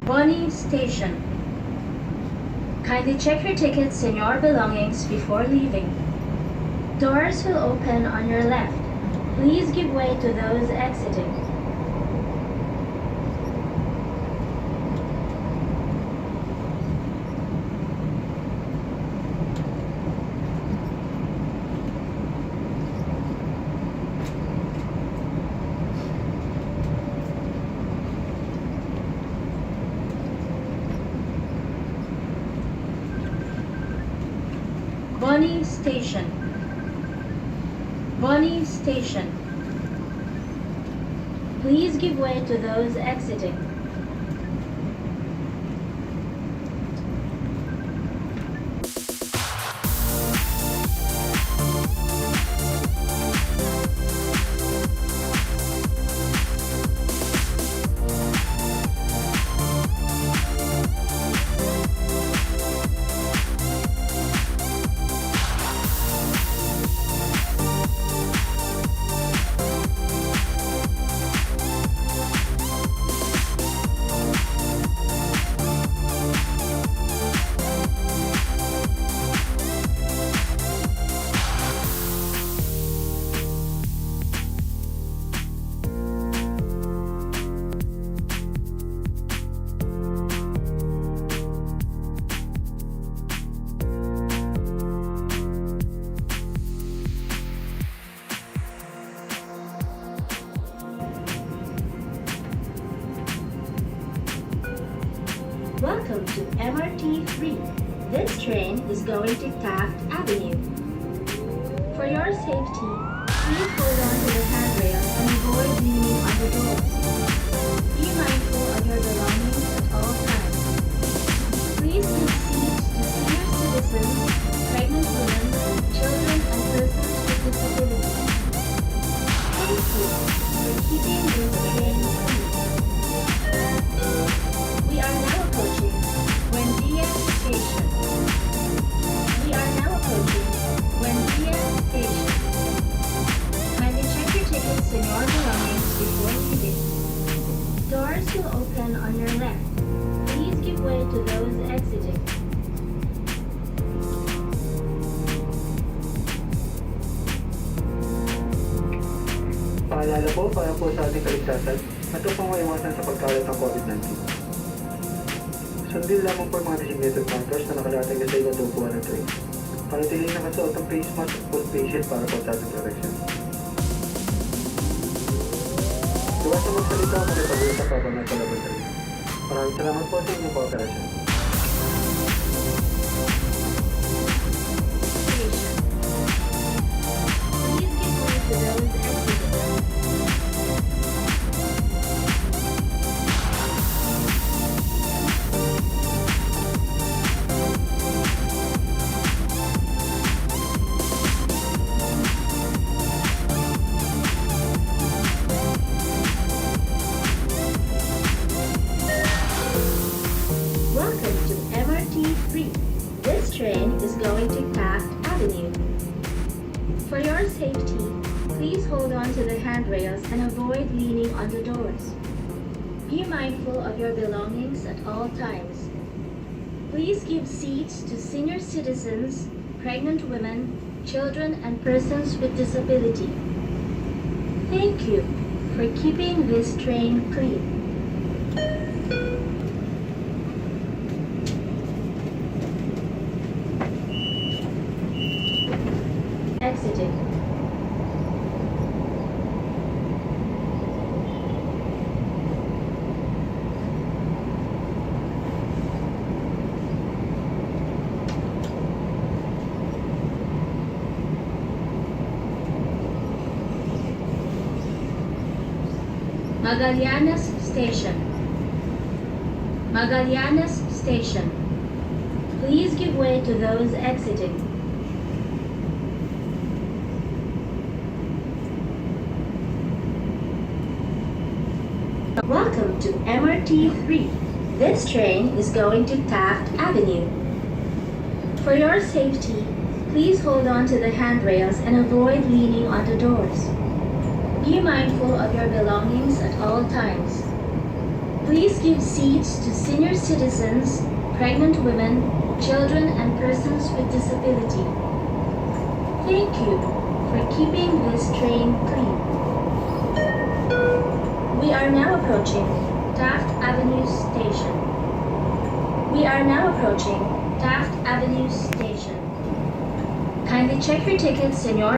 Bonnie Station. Kindly check your tickets and your belongings before leaving. Doors will open on your left. Please give way to those exiting. Bonnie Station. Bonnie Station. Please give way to those exiting. Welcome to MRT 3. This train is going to Taft Avenue. For your safety, please hold on to the handrail and avoid leaning on the doors. Be mindful of your belongings at all times. Please give seats to senior citizens, pregnant women, children, and persons with disabilities. Thank you for keeping this train clean. We are now approaching Buendia Station. We are now approaching Buendia Station. Kindly check your tickets and your belongings before leaving. Doors will open on your left. Please give way to those exiting. Paalala po para po sa ating kaligtasan at upang maiwasan sa pagkalat ng COVID-19. Sundin lamang po ang mga designated markers na nakalatag sa ibang upuan ng train. Panatilihin nakasuot ang face mask at full face shield para po sa ating protection. Iwas na magsalita o makipag-usap habang nasa labas ng train. Maraming salamat po sa inyong kooperasyon. Please give way to those exiting. Welcome to MRT 3. This train is going to Taft Avenue. For your safety, please hold on to the handrails and avoid leaning on the doors. Be mindful of your belongings at all times. Please give seats to senior citizens, pregnant women, children, and persons with disability. Thank you for keeping this train clean. Exiting. Magallanes Station. Magallanes Station. Please give way to those exiting. Welcome to MRT 3. This train is going to Taft Avenue. For your safety, please hold on to the handrails and avoid leaning on the doors. Be mindful of your belongings at all times. Please give seats to senior citizens, pregnant women, children, and persons with disability. Thank you for keeping this train clean. We are now approaching Taft Avenue Station. We are now approaching Taft Avenue Station. Kindly check your tickets, Senor.